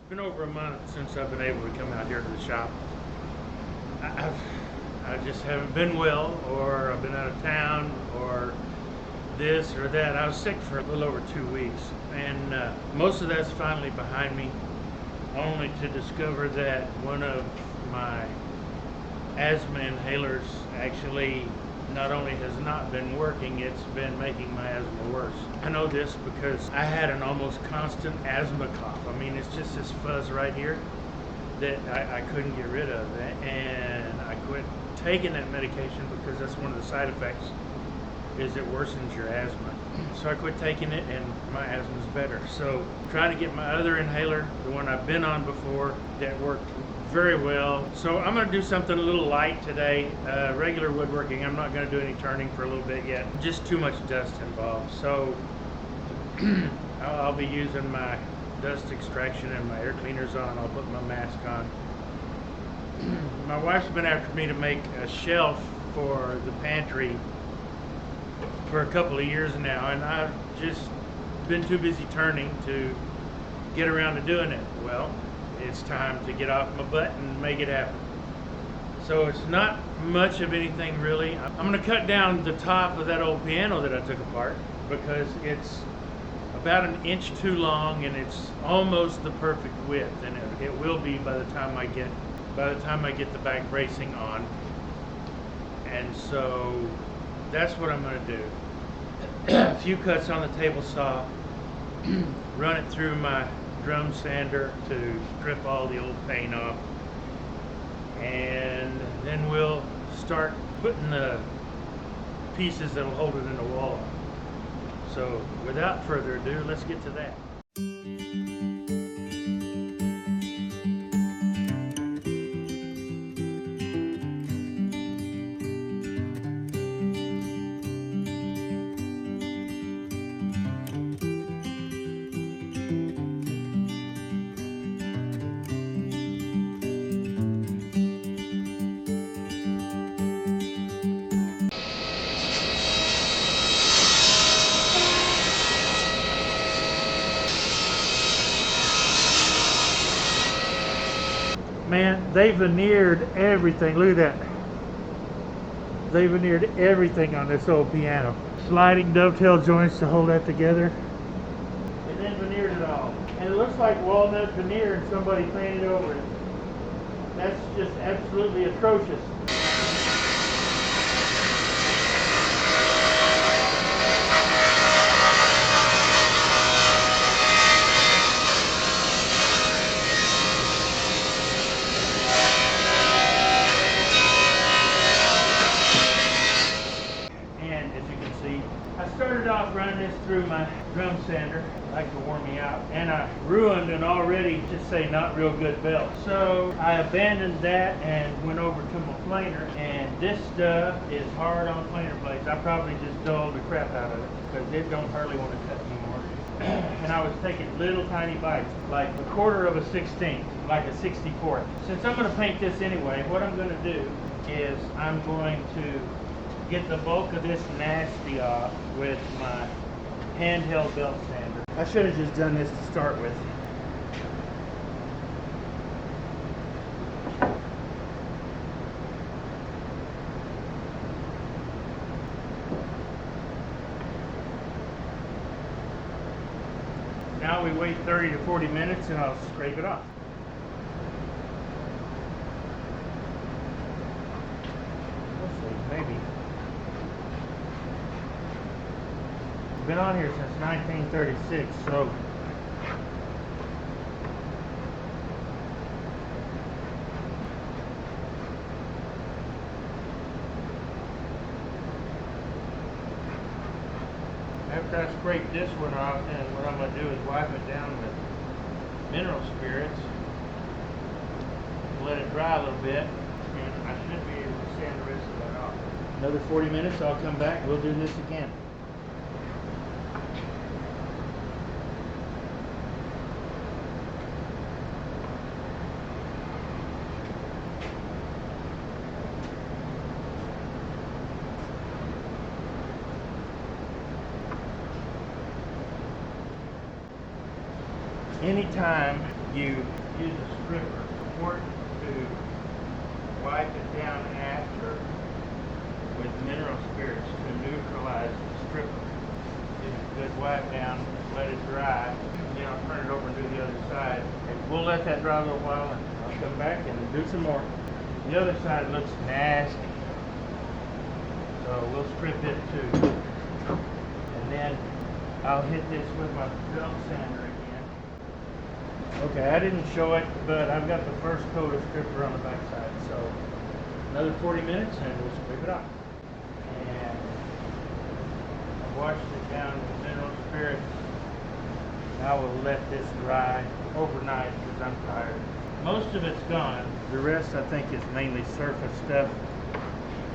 been over a month since I've been able to come out here to the shop. I just haven't been well, or I've been out of town, or this or that. I was sick for a little over 2 weeks, and most of that's finally behind me, only to discover that one of my asthma inhalers actually not only has not been working, it's been making my asthma worse. I know this because I had an almost constant asthma cough. I mean, it's just this fuzz right here that I couldn't get rid of, and I quit taking that medication because that's one of the side effects, is it worsens your asthma. So I quit taking it, and my asthma's better. So trying to get my other inhaler, the one I've been on before, that worked very well. So I'm going to do something a little light today, regular woodworking. I'm not going to do any turning for a little bit yet. Just too much dust involved. So I'll be using my dust extraction and my air cleaners on. I'll put my mask on. My wife's been after me to make a shelf for the pantry for a couple of years now, and I've just been too busy turning to get around to doing it. Well, it's time to get off my butt and make it happen. So it's not much of anything really. I'm going to cut down the top of that old piano that I took apart because it's about 1 inch too long, and it's almost the perfect width, and it will be by the time I get the back bracing on. And so that's what I'm going to do. A few cuts on the table saw, run it through my drum sander to strip all the old paint off, and then we'll start putting the pieces that'll hold it in the wall on. So without further ado, let's get to that. Man, they veneered everything. Look at that. They veneered everything on this old piano. Sliding dovetail joints to hold that together. And then veneered it all. And it looks like walnut veneer and somebody painted over it. That's just absolutely atrocious. Running this through my drum sander, like to warm me out, and I ruined an already, just say, not real good belt. So I abandoned that and went over to my planer, and this stuff is hard on planer blades. I probably just dulled the crap out of it because it don't hardly want to cut anymore. And I was taking little tiny bites, like 1/4 of a 16th, like a 64th. Since I'm going to paint this anyway, what I'm going to do is I'm going to get the bulk of this nasty off with my handheld belt sander. I should have just done this to start with. Now we wait 30 to 40 minutes and I'll scrape it off. Let's see, maybe. Been on here since 1936, so after I scrape this one off, then what I'm going to do is wipe it down with mineral spirits, let it dry a little bit, and I should be able to sand the rest of that off. Another 40 minutes, I'll come back, we'll do this again. Anytime you use a stripper. Important to wipe it down after with mineral spirits to neutralize the stripper. Give it a good wipe down, let it dry, and then I'll turn it over and do the other side. And we'll let that dry a little while and I'll come back and do some more. The other side looks nasty, so we'll strip it too. And then I'll hit this with my belt sander again. Okay, I didn't show it, but I've got the first coat of stripper on the back side, so another 40 minutes and we'll strip it off. And I washed it down with mineral spirits. I will let this dry overnight because I'm tired. Most of it's gone. The rest I think is mainly surface stuff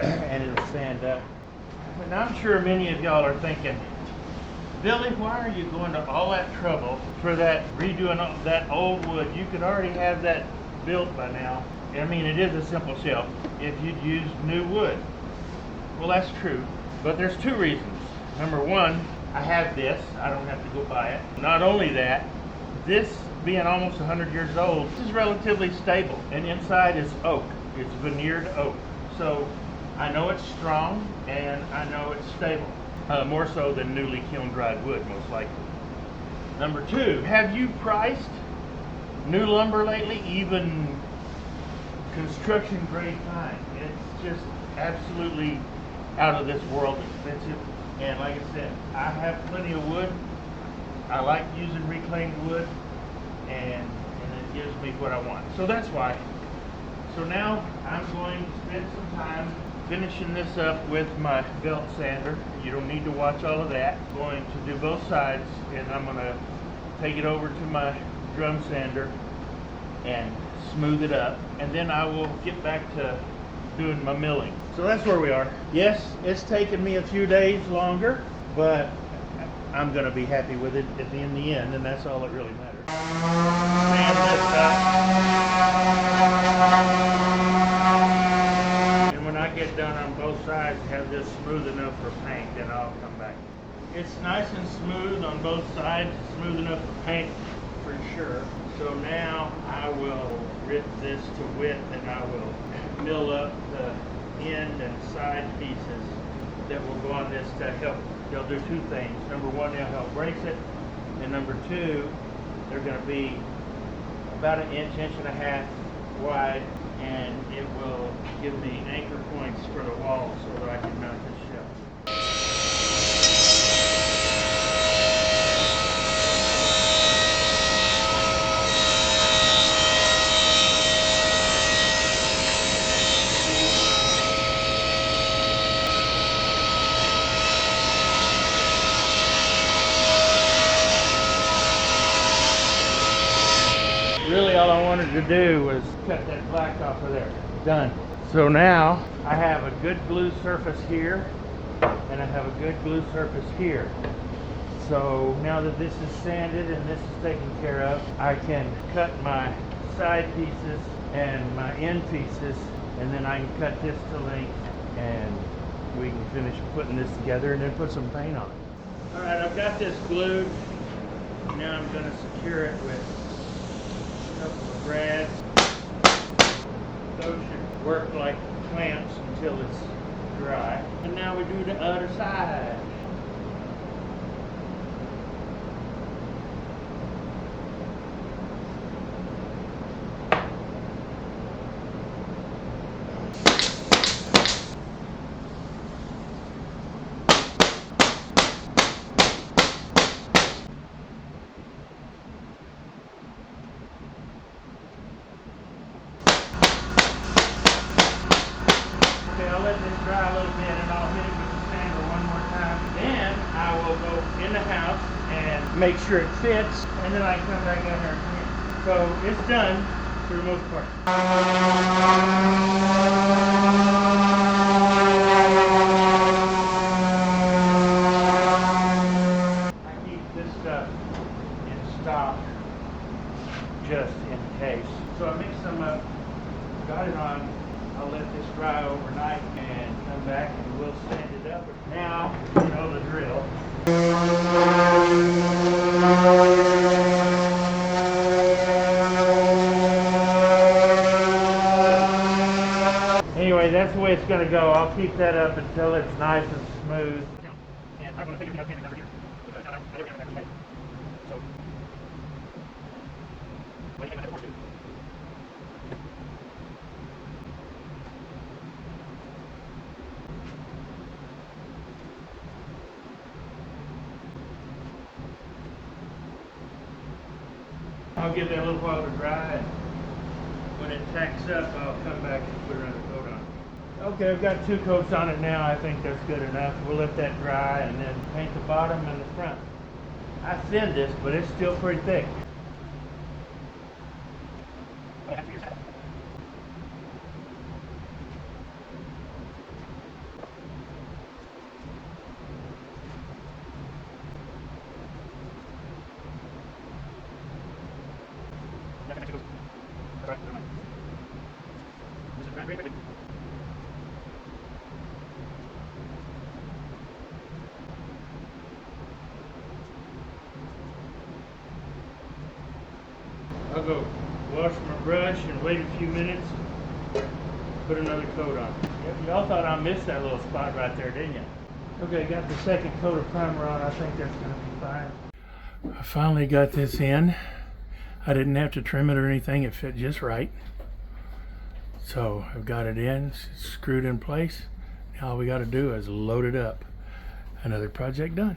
and it'll sand up. And I'm sure many of y'all are thinking, Billy, why are you going to all that trouble for that redoing that old wood? You could already have that built by now. I mean, it is a simple shelf if you'd used new wood. Well, that's true, but there's two reasons. Number one, I have this. I don't have to go buy it. Not only that, this being almost 100 years old, this is relatively stable, and inside is oak. It's veneered oak. So I know it's strong, and I know it's stable. More so than newly kiln dried wood, most likely. Number two, have you priced new lumber lately? Even construction grade pine. It's just absolutely out of this world expensive. And like I said, I have plenty of wood. I like using reclaimed wood, and it gives me what I want. So that's why. So now I'm going to spend some time finishing this up with my belt sander. You don't need to watch all of that. I'm going to do both sides, and I'm going to take it over to my drum sander and smooth it up, and then I will get back to doing my milling. So that's where we are. Yes, it's taken me a few days longer, but I'm going to be happy with it in the end, and that's all that really matters. Sand this up. And when I get done on both sides, have this smooth enough for paint, then I'll come back. It's nice and smooth on both sides, smooth enough for paint for sure. So now I will rip this to width, and I will mill up the end and side pieces that will go on this to help. They'll do two things. Number one, they'll help brace it, and number two, they're going to be about an inch, inch and a half wide, and it will give me anchor points for the wall so that I can mount this shelf. Really all I wanted to do was cut that black off of there. Done. So now I have a good glue surface here, and I have a good glue surface here. So now that this is sanded and this is taken care of, I can cut my side pieces and my end pieces, and then I can cut this to length, and we can finish putting this together and then put some paint on it. Alright, I've got this glued. Now I'm going to secure it with a couple of brads. Those should work like clamps until it's dry. And now we do the other side. I'll let this dry a little bit, and I'll hit it with the sander one more time. Then I will go in the house and make sure it fits, and then I can come back down here and clean it. So it's done for the most part. I keep this stuff in stock just in case. So I mixed some up, got it on. I'll let this dry overnight and come back and we'll sand it up. Now, you know the drill. I that's the way it's going to go. I'll keep that up until it's nice and smooth. And I'm going to figure out the number here. So, what do you think about that? I'll give that a little while to dry, and when it tacks up, I'll come back and put another coat on. Okay, I've got 2 coats on it now. I think that's good enough. We'll let that dry and then paint the bottom and the front. I thinned this, but it's still pretty thick. I'll go wash my brush and wait a few minutes, put another coat on. Y'all thought I missed that little spot right there, didn't you? Okay, got the second coat of primer on. I think that's going to be fine. I finally got this in. I didn't have to trim it or anything. It fit just right. So I've got it in, screwed in place. Now all we got to do is load it up. Another project done.